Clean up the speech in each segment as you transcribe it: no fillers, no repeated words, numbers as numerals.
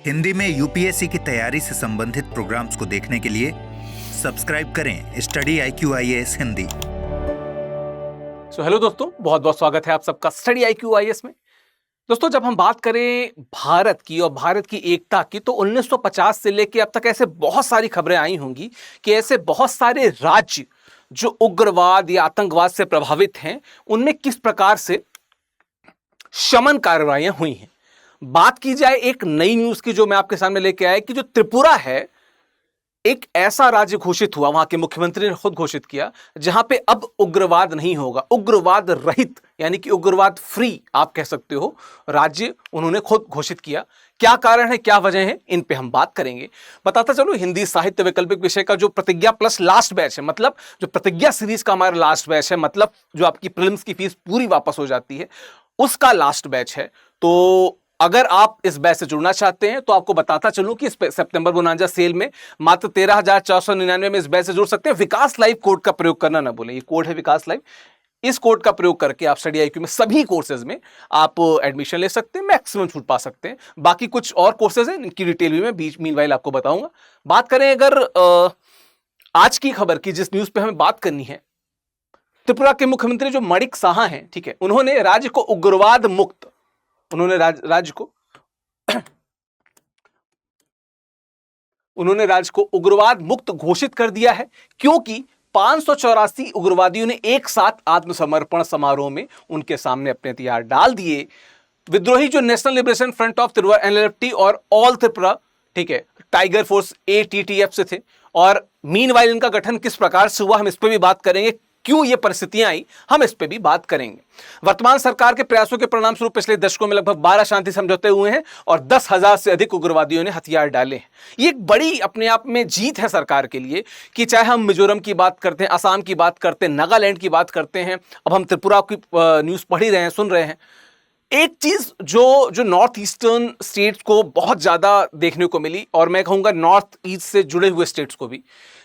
हिंदी में यूपीएससी की तैयारी से संबंधित प्रोग्राम्स को देखने के लिए सब्सक्राइब करें study IQ IAS Hindi. Hello दोस्तों, बहुत बहुत स्वागत है आप सबका स्टडी IQ IAS में। दोस्तों, जब हम बात करें भारत की और भारत की एकता की, तो 1950 से लेकर अब तक ऐसे बहुत सारी खबरें आई होंगी कि ऐसे बहुत सारे राज्य जो उग्रवाद या आतंकवाद से प्रभावित हैं, उनमें किस प्रकार से शमन कार्रवाइयां हुई हैं। बात की जाए एक नई न्यूज की जो मैं आपके सामने लेके आया कि जो त्रिपुरा है, एक ऐसा राज्य घोषित हुआ, वहां के मुख्यमंत्री ने खुद घोषित किया, जहां पे अब उग्रवाद नहीं होगा, उग्रवाद रहित यानी कि उग्रवाद फ्री आप कह सकते हो राज्य उन्होंने खुद घोषित किया। क्या कारण है, क्या वजह है, इन पे हम बात करेंगे। बताता चलो, हिंदी साहित्य वैकल्पिक विषय का जो प्रतिज्ञा प्लस लास्ट बैच है, मतलब जो प्रतिज्ञा सीरीज का हमारा लास्ट बैच है, मतलब जो आपकी प्रीलिम्स की फीस पूरी वापस हो जाती है, उसका लास्ट बैच है। तो अगर आप इस बैच से जुड़ना चाहते हैं तो आपको बताता चलूं कि सितंबर बोनांजा सेल में मात्र 13,499 में इस बैच से जुड़ सकते हैं। विकास लाइव कोड का प्रयोग करना ना भूलें, ये कोड है विकास लाइव। इस कोड का प्रयोग करके आप स्टडी IQ में सभी कोर्सेज में आप एडमिशन ले सकते हैं, मैक्सिमम छूट पा सकते हैं। बाकी कुछ और कोर्सेज हैं, इनकी डिटेल भी मैं बीच मीनवाइल आपको बताऊंगा। बात करें अगर आज की खबर की, जिस न्यूज पे हमें बात करनी है, त्रिपुरा के मुख्यमंत्री जो मणिक साहा हैं, ठीक है, उन्होंने राज्य को उग्रवाद मुक्त राज्य को उग्रवाद मुक्त घोषित कर दिया है, क्योंकि 584 उग्रवादियों ने एक साथ आत्मसमर्पण समारोह में उनके सामने अपने हथियार डाल दिए। विद्रोही जो national liberation front of Tripura NLFT और ऑल त्रिपुरा, ठीक है, टाइगर फोर्स ATTF से थे। और मीनवाइल इनका गठन किस प्रकार से हुआ, हम इस पर भी बात करेंगे। क्यों ये परिस्थितियां आई, हम इस पे भी बात करेंगे। वर्तमान सरकार के प्रयासों के परिणाम स्वरूप पिछले दशकों में लगभग 12 शांति समझौते हुए हैं और 10,000 से अधिक उग्रवादियों ने हथियार डाले हैं। ये एक बड़ी अपने आप में जीत है सरकार के लिए, कि चाहे हम मिजोरम की बात करते हैं, असम की बात करते हैं, नागालैंड की बात करते हैं, अब हम त्रिपुरा की न्यूज पढ़ ही रहे हैं, सुन रहे हैं। एक चीज जो नॉर्थ ईस्टर्न स्टेट्स को बहुत ज्यादा देखने को मिली, और मैं कहूंगा नॉर्थ ईस्ट से जुड़े हुए स्टेट्स को भी,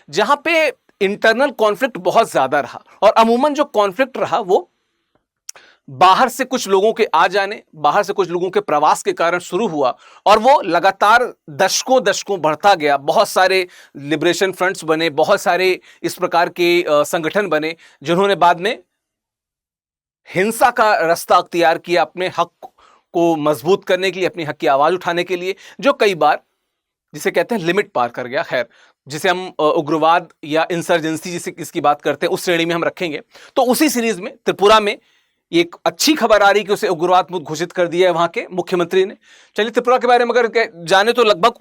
जहां पे इंटरनल कॉन्फ्लिक्ट बहुत ज्यादा रहा। और अमूमन जो कॉन्फ्लिक्ट रहा वो बाहर से कुछ लोगों के आ जाने, बाहर से कुछ लोगों के प्रवास के कारण शुरू हुआ, और वो लगातार दशकों बढ़ता गया। बहुत सारे लिबरेशन फ्रंट्स बने, बहुत सारे इस प्रकार के संगठन बने, जिन्होंने बाद में हिंसा का रास्ता अख्तियार किया अपने हक को मजबूत करने के लिए, अपनी हक की आवाज उठाने के लिए, जो कई बार जिसे कहते हैं लिमिट पार कर गया। खैर, जिसे हम उग्रवाद या इंसर्जेंसी जिसे इसकी बात करते हैं, उस श्रेणी में हम रखेंगे। तो उसी सीरीज में त्रिपुरा में एक अच्छी खबर आ रही कि उसे उग्रवाद मुक्त घोषित कर दिया है वहां के मुख्यमंत्री ने। चलिए त्रिपुरा के बारे में अगर जाने तो लगभग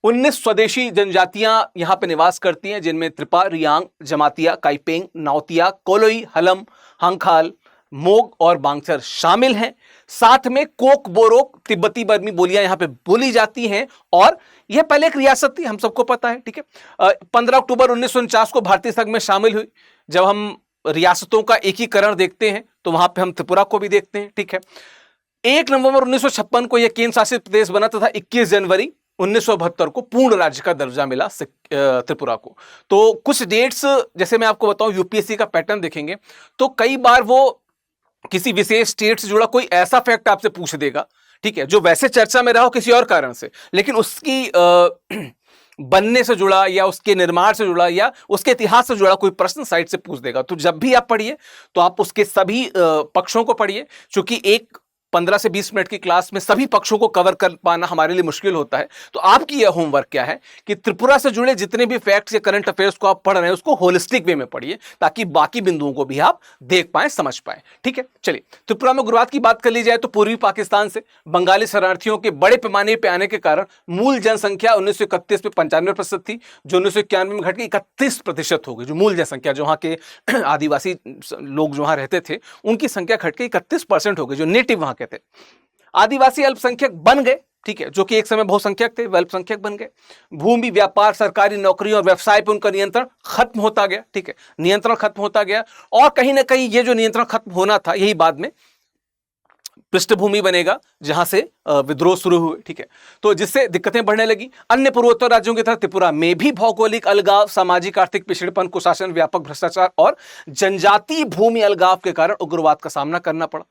19 स्वदेशी जनजातियां यहां पे निवास करती हैं, जिनमें त्रिपा, रियांग, जमातिया, काइपेंग, नाउतिया, कोलोई, हलम, हंगखाल, मोग और बांगसर शामिल हैं। साथ में कोक, बोरोक, तिब्बती बर्मी बोलियां यहां पे बोली जाती हैं। और यह पहले एक रियासत थी, हम सबको पता है, ठीक है। 15 अक्टूबर 1949 को भारतीय संघ में शामिल हुई। जब हम रियासतों का एकीकरण देखते हैं तो वहां पे हम त्रिपुरा को भी देखते हैं, ठीक है। 1 नवंबर 1956 को यह केंद्र शासित प्रदेश बना तथा 21 जनवरी 1972 को पूर्ण राज्य का दर्जा मिला त्रिपुरा को। तो कुछ डेट्स जैसे मैं आपको बताऊं, यूपीएससी का पैटर्न देखेंगे तो कई बार वो किसी विशेष स्टेट से जुड़ा कोई ऐसा फैक्ट आपसे पूछ देगा, ठीक है, जो वैसे चर्चा में रहा हो किसी और कारण से, लेकिन उसकी बनने से जुड़ा या उसके निर्माण से जुड़ा या उसके इतिहास से जुड़ा कोई प्रश्न साइड से पूछ देगा। तो जब भी आप पढ़िए तो आप उसके सभी पक्षों को पढ़िए, क्योंकि एक 15 से 20 मिनट की क्लास में सभी पक्षों को कवर कर पाना हमारे लिए मुश्किल होता है। तो आपकी यह होमवर्क क्या है कि त्रिपुरा से जुड़े जितने भी फैक्ट्स या करंट अफेयर्स को आप पढ़ रहे हैं, उसको होलिस्टिक वे में पढ़िए, ताकि बाकी बिंदुओं को भी आप देख पाएं, समझ पाएं, ठीक है। चलिए, त्रिपुरा में उग्रवाद की बात कर ली जाए तो पूर्वी पाकिस्तान से बंगाली शरणार्थियों के बड़े पैमाने पर आने के कारण मूल जनसंख्या 1931 में 95% थी, जो 1991 में घट के 31% हो गई। जो मूल जनसंख्या, जो वहाँ के आदिवासी लोग जो वहाँ रहते थे, उनकी संख्या घट के 31% हो गई, जो नेटिव वहाँ के थे। आदिवासी अल्पसंख्यक बन गए, ठीक है, जो कि एक समय बहुसंख्यक थे, वह अल्पसंख्यक बन गए। भूमि, व्यापार, सरकारी नौकरियों और व्यवसाय पर उनका नियंत्रण खत्म होता गया, ठीक है, नियंत्रण खत्म होता गया। और कहीं ना कहीं ये जो नियंत्रण खत्म होना था, यही बाद में पृष्ठभूमि बनेगा जहां से विद्रोह शुरू हुए, ठीक है। तो जिससे दिक्कतें बढ़ने लगी। अन्य पूर्वोत्तर राज्यों की तरह त्रिपुरा में भी भौगोलिक अलगाव, सामाजिक आर्थिक पिछड़ेपन, कुशासन, व्यापक भ्रष्टाचार और जनजातीय भूमि अलगाव के कारण उग्रवाद का सामना करना पड़ा।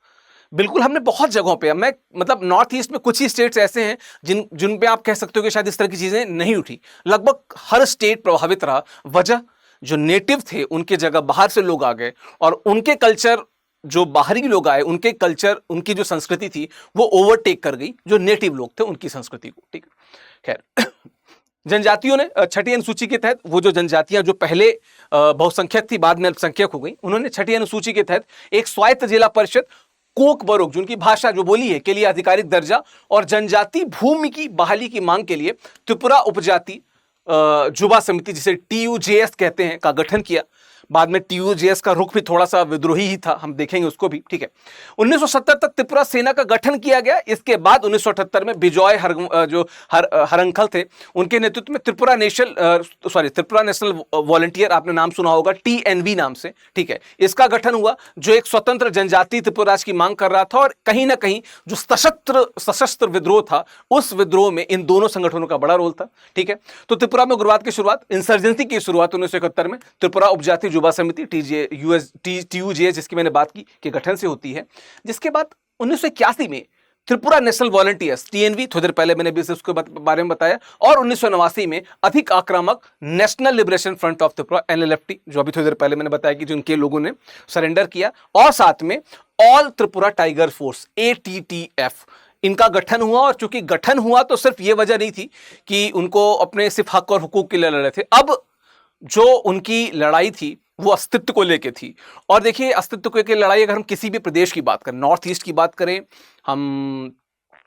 बिल्कुल, हमने बहुत जगहों पे, मैं मतलब नॉर्थ ईस्ट में कुछ ही स्टेट्स ऐसे हैं जिन पे आप कह सकते हो कि शायद इस तरह की चीजें नहीं उठी। लगभग हर स्टेट प्रभावित रहा। वजह, जो नेटिव थे उनके जगह बाहर से लोग आ गए और उनके कल्चर, जो बाहरी लोग आए उनके कल्चर, उनकी जो संस्कृति थी वो ओवरटेक कर गई जो नेटिव लोग थे उनकी संस्कृति को। ठीक है, खैर जनजातियों ने छठी अनुसूची के तहत, वो जो जनजातियां जो पहले बहुसंख्यक थी बाद में अल्पसंख्यक हो गई, उन्होंने छठी अनुसूची के तहत एक स्वायत्त जिला परिषद कोक बरोक, जिनकी भाषा जो बोली है के लिए आधिकारिक दर्जा और जनजाति भूमि की बहाली की मांग के लिए त्रिपुरा उपजाति जुबा समिति, जिसे TUJS कहते हैं, का गठन किया। बाद में TUJS का रुख भी थोड़ा सा विद्रोही ही था, हम देखेंगे उसको भी। ठीक है, 1970 तक त्रिपुरा सेना का गठन किया गया। इसके बाद 1978 में बिजॉय हरंखल थे, उनके नेतृत्व में त्रिपुरा नेशनल वॉलंटियर, आपने नाम सुना होगा, TNV नाम से। ठीक है, इसका गठन हुआ जो एक स्वतंत्र जनजातीय त्रिपुरा राज्य की मांग कर रहा था। और कहीं ना कहीं जो सशस्त्र विद्रोह था, उस विद्रोह में इन दोनों संगठनों का बड़ा रोल था। ठीक है, तो त्रिपुरा में उग्रवाद की शुरुआत, इंसर्जेंसी की शुरुआत 1971 में त्रिपुरा उपजाति युवा समिति TUJS, जिसकी मैंने बात की, के गठन से होती है। जिसके बाद 1981 में त्रिपुरा नेशनल वॉलंटियर्स TNV, थोड़ी देर पहले मैंने भी उसके बारे में बताया, और 1989 में अधिक आक्रामक national liberation front of Tripura NLFT, जो अभी थोड़ी देर पहले मैंने बताया कि जिनके लोगों ने सरेंडर किया, और साथ में all Tripura tiger force ATTF, इनका गठन हुआ। और चूंकि गठन हुआ तो सिर्फ ये वजह नहीं थी कि उनको अपने सिर्फ हक और हुकूक के लिए लड़ रहे थे, अब जो उनकी लड़ाई थी वो अस्तित्व को लेके थी। और देखिए, अस्तित्व को लेके लड़ाई, अगर हम किसी भी प्रदेश की बात करें, नॉर्थ ईस्ट की बात करें, हम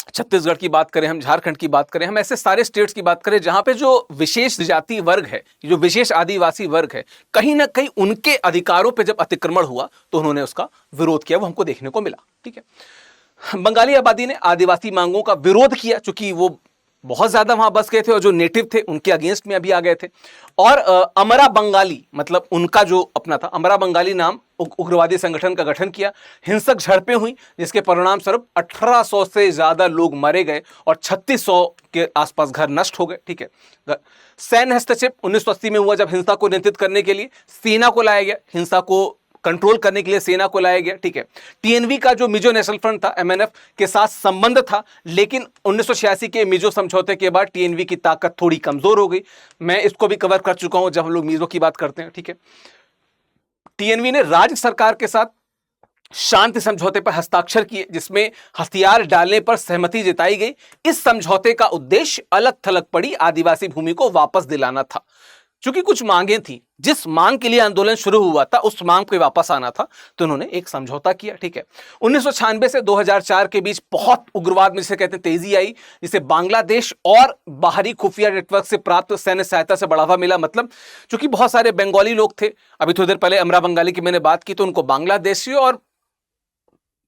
छत्तीसगढ़ की बात करें, हम झारखंड की बात करें, हम ऐसे सारे स्टेट्स की बात करें जहां पे जो विशेष जाति वर्ग है, जो विशेष आदिवासी वर्ग है, कहीं ना कहीं उनके अधिकारों पे जब अतिक्रमण हुआ तो उन्होंने उसका विरोध किया, वो हमको देखने को मिला। ठीक है, बंगाली आबादी ने आदिवासी मांगों का विरोध किया, चूंकि वो बहुत ज्यादा वहां बस गए थे और जो नेटिव थे उनके अगेंस्ट में अभी आ गए थे। और अमरा बंगाली, मतलब उनका जो अपना था, अमरा बंगाली नाम उग्रवादी संगठन का गठन किया। हिंसक झड़पें हुई, जिसके परिणाम स्वरूप 1800 से ज्यादा लोग मारे गए और 3600 के आसपास घर नष्ट हो गए। ठीक है, सैन्य हस्तक्षेप 1980 में हुआ, जब हिंसा को नियंत्रित करने के लिए सेना को लाया गया, हिंसा को कंट्रोल करने के लिए सेना को लाया गया। ठीक है, TNV का जो मिजो नेशनल फ्रंट था, MNF के साथ संबंध था, लेकिन 1986 के मिजो समझौते के बाद TNV की ताकत थोड़ी कमजोर हो गई। मैं इसको भी कवर कर चुका हूं जब हम लोग मिजो की बात करते हैं। ठीक है, TNV ने राज्य सरकार के साथ शांति समझौते पर हस्ताक्षर किए, जिसमें हथियार डालने पर सहमति जताई गई। इस समझौते का उद्देश्य अलग थलग पड़ी आदिवासी भूमि को वापस दिलाना था। चूंकि कुछ मांगें थी, जिस मांग के लिए आंदोलन शुरू हुआ था उस मांग पे वापस आना था, तो उन्होंने एक समझौता किया। ठीक है, 1996 से 2004 के बीच बहुत उग्रवाद में जिसे कहते हैं तेजी आई, जिसे बांग्लादेश और बाहरी खुफिया नेटवर्क से प्राप्त सैन्य सहायता से बढ़ावा मिला। मतलब चूंकि बहुत सारे बंगाली लोग थे, अभी थोड़ी देर पहले अमरा बंगाली की मैंने बात की, तो उनको बांग्लादेशी और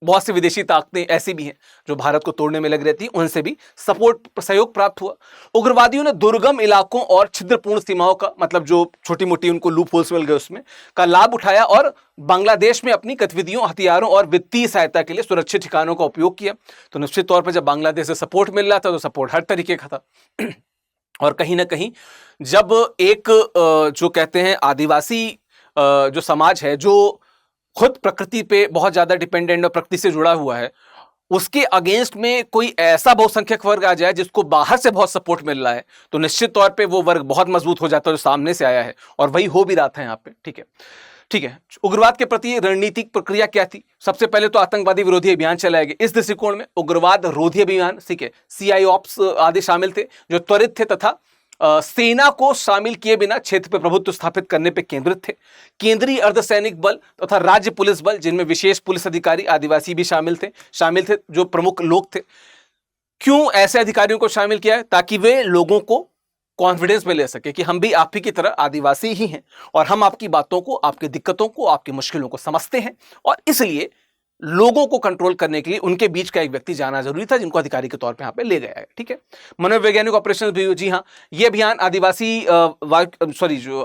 बहुत सी विदेशी ताकतें ऐसी भी हैं जो भारत को तोड़ने में लग रहती हैं, उनसे भी सहयोग प्राप्त हुआ। उग्रवादियों ने दुर्गम इलाकों और छिद्रपूर्ण सीमाओं का, मतलब जो छोटी मोटी उनको लूप होल्स मिल गए उसमें का लाभ उठाया और बांग्लादेश में अपनी गतिविधियों, हथियारों और वित्तीय सहायता के लिए सुरक्षित ठिकानों का उपयोग किया। तो निश्चित तौर पर जब बांग्लादेश से सपोर्ट मिल रहा था तो सपोर्ट हर तरीके का था। और कहीं ना कहीं जब एक जो कहते हैं आदिवासी जो समाज है, जो खुद प्रकृति पे बहुत ज्यादा डिपेंडेंट और प्रकृति से जुड़ा हुआ है, उसके अगेंस्ट में कोई ऐसा बहुसंख्यक वर्ग आ जाए जिसको बाहर से बहुत सपोर्ट मिल रहा है, तो निश्चित तौर पे वो वर्ग बहुत मजबूत हो जाता है जो सामने से आया है, और वही हो भी रहा था यहाँ पे। ठीक है, उग्रवाद के प्रति रणनीतिक प्रक्रिया क्या थी? सबसे पहले तो आतंकवादी विरोधी अभियान चलाए गए। इस दृष्टिकोण में उग्रवाद रोधी अभियान, ठीक है, CIOPS आदि शामिल थे, जो त्वरित थे तथा सेना को शामिल किए बिना क्षेत्र पर प्रभुत्व स्थापित करने पर केंद्रित थे। केंद्रीय अर्धसैनिक बल तथा राज्य पुलिस बल, जिनमें विशेष पुलिस अधिकारी आदिवासी भी शामिल थे जो प्रमुख लोग थे। क्यों ऐसे अधिकारियों को शामिल किया है? ताकि वे लोगों को कॉन्फिडेंस में ले सके कि हम भी आप ही की तरह आदिवासी ही हैं और हम आपकी बातों को, आपकी दिक्कतों को, आपकी मुश्किलों को समझते हैं, और इसलिए लोगों को कंट्रोल करने के लिए उनके बीच का एक व्यक्ति जाना जरूरी था जिनको अधिकारी के तौर पे यहाँ पे ले गया है। ठीक है, मनोवैज्ञानिक ऑपरेशन भी, जी हाँ, ये अभियान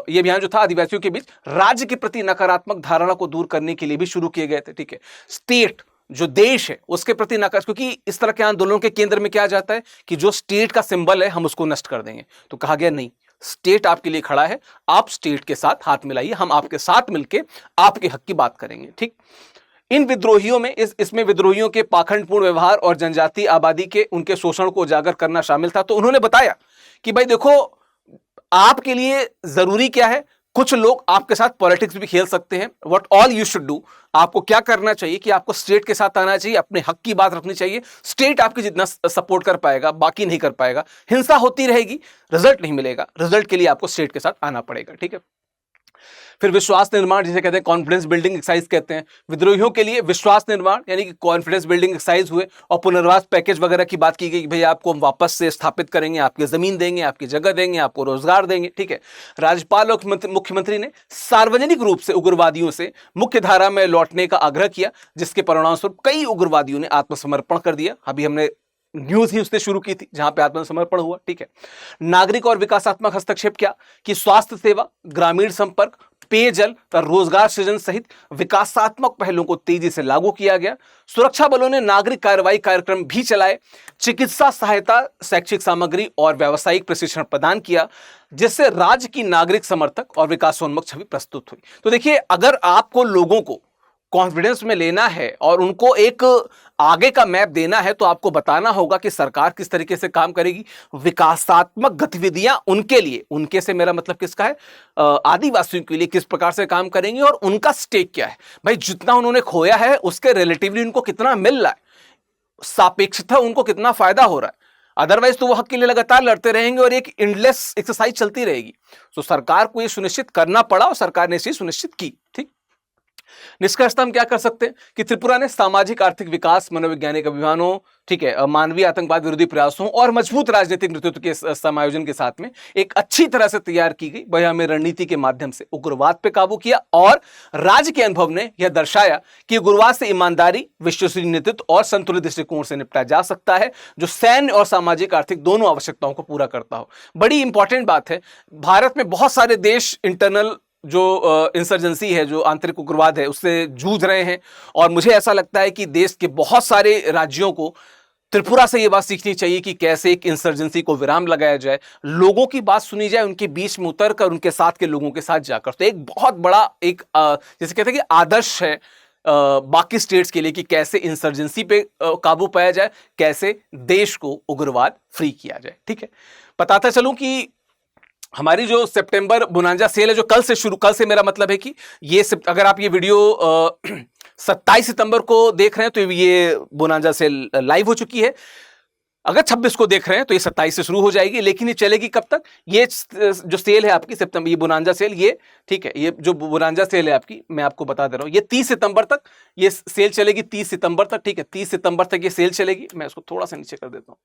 ये अभियान जो था आदिवासियों के बीच राज्य के प्रति नकारात्मक धारणा को दूर करने के लिए भी शुरू किए गए थे। ठीक है, स्टेट जो देश है उसके प्रति नकार, क्योंकि इस तरह के आंदोलनों के केंद्र में क्या जाता है कि जो स्टेट का सिंबल है हम उसको नष्ट कर देंगे। तो कहा गया नहीं, स्टेट आपके लिए खड़ा है, आप स्टेट के साथ हाथ मिलाइए, हम आपके साथ मिलकर आपके हक की बात करेंगे। ठीक, इन विद्रोहियों में इसमें विद्रोहियों के पाखंडपूर्ण व्यवहार और जनजातीय आबादी के उनके शोषण को उजागर करना शामिल था। तो उन्होंने बताया कि भाई देखो, आपके लिए जरूरी क्या है, कुछ लोग आपके साथ पॉलिटिक्स भी खेल सकते हैं। What all you should do, आपको क्या करना चाहिए कि आपको स्टेट के साथ आना चाहिए, अपने हक की बात रखनी चाहिए। स्टेट आपकी जितना सपोर्ट कर पाएगा बाकी नहीं कर पाएगा। हिंसा होती रहेगी, रिजल्ट नहीं मिलेगा, रिजल्ट के लिए आपको स्टेट के साथ आना पड़ेगा। ठीक है। फिर विश्वास निर्माण, जिसे कहते हैं कॉन्फिडेंस बिल्डिंग एक्सरसाइज कहते हैं। विद्रोहियों के लिए विश्वास निर्माण यानी कि कॉन्फिडेंस बिल्डिंग एक्सरसाइज हुए और पुनर्वास पैकेज वगैरह की बात की गई कि भाई आपको हम वापस से स्थापित करेंगे, आपकी जमीन देंगे, आपकी जगह देंगे, आपको रोजगार देंगे। ठीक है। राज्यपाल और मुख्यमंत्री ने सार्वजनिक रूप से उग्रवादियों से मुख्य धारा में लौटने का आग्रह किया, जिसके परिणामस्वरूप कई उग्रवादियों ने आत्मसमर्पण कर दिया। अभी हमने न्यूज ही उसने शुरू की थी जहां पे आत्मसमर्पण हुआ। ठीक है। नागरिक और विकासात्मक हस्तक्षेप क्या कि स्वास्थ्य सेवा, ग्रामीण संपर्क, पेयजल और रोजगार सृजन सहित विकासात्मक पहलों को तेजी से लागू किया गया। सुरक्षा बलों ने नागरिक कार्रवाई कार्यक्रम भी चलाए, चिकित्सा सहायता, शैक्षिक सामग्री और व्यावसायिक प्रशिक्षण प्रदान किया, जिससे राज्य की नागरिक समर्थक और विकासोन्मुख छवि प्रस्तुत हुई। तो देखिए, अगर आपको लोगों को कॉन्फिडेंस में लेना है और उनको एक आगे का मैप देना है, तो आपको बताना होगा कि सरकार किस तरीके से काम करेगी। विकासात्मक गतिविधियां उनके लिए, उनके से मेरा मतलब किसका है, आदिवासियों के लिए किस प्रकार से काम करेंगे और उनका स्टेक क्या है। भाई जितना उन्होंने खोया है उसके रिलेटिवली उनको कितना मिल रहा है, सापेक्षता उनको कितना फायदा हो रहा है। अदरवाइज तो वो हक के लिए लगातार लड़ते रहेंगे और एक एंडलेस एक्सरसाइज चलती रहेगी। तो सरकार को यह सुनिश्चित करना पड़ा और सरकार ने इसे सुनिश्चित की। ठीक। निष्कर्षतः हम क्या कर सकते हैं कि त्रिपुरा ने सामाजिक आर्थिक विकास, मनोवैज्ञानिक अभियानों, ठीक है, मानवीय आतंकवाद विरोधी प्रयासों और मजबूत राजनीतिक नेतृत्व के समायोजन के साथ में एक अच्छी तरह से तैयार की गई बयान रणनीति के माध्यम से उग्रवाद पे काबू किया। और राज्य के अनुभव ने यह दर्शाया कि उग्रवाद से ईमानदारी, विश्वसनीय नेतृत्व और संतुलित दृष्टिकोण से निपटा जा सकता है, जो सैन्य और सामाजिक आर्थिक दोनों आवश्यकताओं को पूरा करता हो। बड़ी इंपॉर्टेंट बात है, भारत में बहुत सारे देश इंटरनल जो इंसर्जेंसी है, जो आंतरिक उग्रवाद है, उससे जूझ रहे हैं। और मुझे ऐसा लगता है कि देश के बहुत सारे राज्यों को त्रिपुरा से ये बात सीखनी चाहिए कि कैसे एक इंसर्जेंसी को विराम लगाया जाए, लोगों की बात सुनी जाए, उनके बीच में उतर कर उनके साथ के लोगों के साथ जाकर। तो एक बहुत बड़ा एक जैसे कहते हैं कि आदर्श है बाकी स्टेट्स के लिए कि कैसे इंसर्जेंसी पे काबू पाया जाए, कैसे देश को उग्रवाद फ्री किया जाए। ठीक है। बताता चलूं कि हमारी जो सितंबर बोनांजा सेल है, जो कल से मेरा मतलब है कि ये अगर आप ये वीडियो 27 सितंबर को देख रहे हैं तो ये बोनांजा सेल लाइव हो चुकी है। अगर 26 को देख रहे हैं तो ये 27 से शुरू हो जाएगी, लेकिन ये चलेगी कब तक? ये जो सेल है आपकी सितंबर, ये बोनांजा सेल, ये ठीक है, ये जो बोनांजा सेल है आपकी, मैं आपको बता दे रहा हूं, ये 30 सितंबर तक ये सेल चलेगी। 30 सितंबर तक, ठीक है, 30 सितंबर तक ये सेल चलेगी। मैं इसको थोड़ा सा नीचे कर देता हूं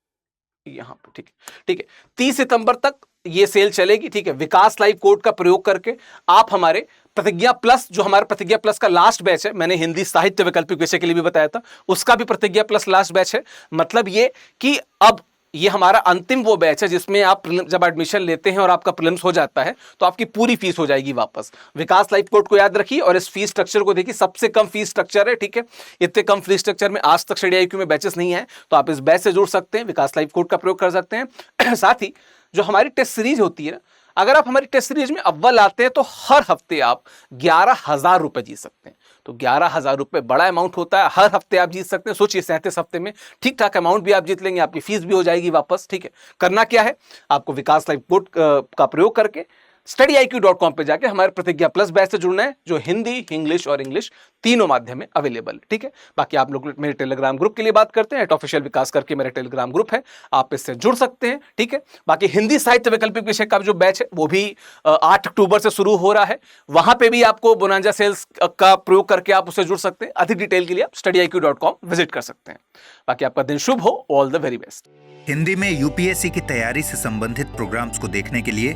यहां पर। ठीक है, ठीक है, 30 सितंबर तक ये सेल चलेगी। ठीक है। विकास लाइव कोड का प्रयोग करके आप हमारे प्रतिज्ञा प्लस, जो हमारा प्रतिज्ञा प्लस का लास्ट बैच है, मैंने हिंदी साहित्य वैकल्पिक विषय के लिए भी बताया था, उसका भी प्रतिज्ञा प्लस लास्ट बैच है। मतलब ये कि अब ये हमारा अंतिम वो बैच है जिसमें आप जब एडमिशन लेते हैं और आपका प्रीलिम्स हो जाता है तो आपकी पूरी फीस हो जाएगी वापस। विकास लाइव कोड को याद रखिए और इस फीस स्ट्रक्चर को देखिए, सबसे कम फीस स्ट्रक्चर है। ठीक है। इतने कम फीस स्ट्रक्चर में आज तक स्टडी IQ में बैचेस नहीं है, तो आप इस बैच से जुड़ सकते हैं, विकास लाइव कोड का प्रयोग कर सकते हैं। साथ ही जो हमारी टेस्ट सीरीज होती है ना, अगर आप हमारी टेस्ट सीरीज में अव्वल आते हैं तो हर हफ्ते आप 11,000 रुपए जीत सकते हैं। तो 11,000 रुपए बड़ा अमाउंट होता है, हर हफ्ते आप जीत सकते हैं। सोचिए 37 हफ्ते में ठीक ठाक अमाउंट भी आप जीत लेंगे, आपकी फीस भी हो जाएगी वापस। ठीक है। करना क्या है, आपको विकास लाइव कोड का प्रयोग करके StudyIQ.com पे जाके हमारे प्रतिज्ञा प्लस बैच से जुड़ना है, जो हिंदी, इंग्लिश और इंग्लिश तीनों माध्यम में अवेलेबल है। ठीक है। बाकी आप लोग मेरे टेलीग्राम ग्रुप के लिए बात करते हैं, ऑफिशियल विकास करके मेरा टेलीग्राम ग्रुप है, आप इससे जुड़ सकते हैं। ठीक है। बाकी हिंदी साहित्य वैकल्पिक विषय का जो बैच है वो भी 8 अक्टूबर से शुरू हो रहा है, वहां पे भी आपको बोनांजा सेल्स का प्रयोग करके आप उससे जुड़ सकते हैं। अधिक डिटेल के लिए आप StudyIQ.com विजिट कर सकते हैं। बाकी आपका दिन शुभ हो, all the very best. Hindi में UPSC की तैयारी से संबंधित प्रोग्राम्स को देखने के लिए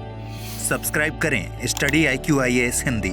सब्सक्राइब करें स्टडी IQ IAS हिंदी।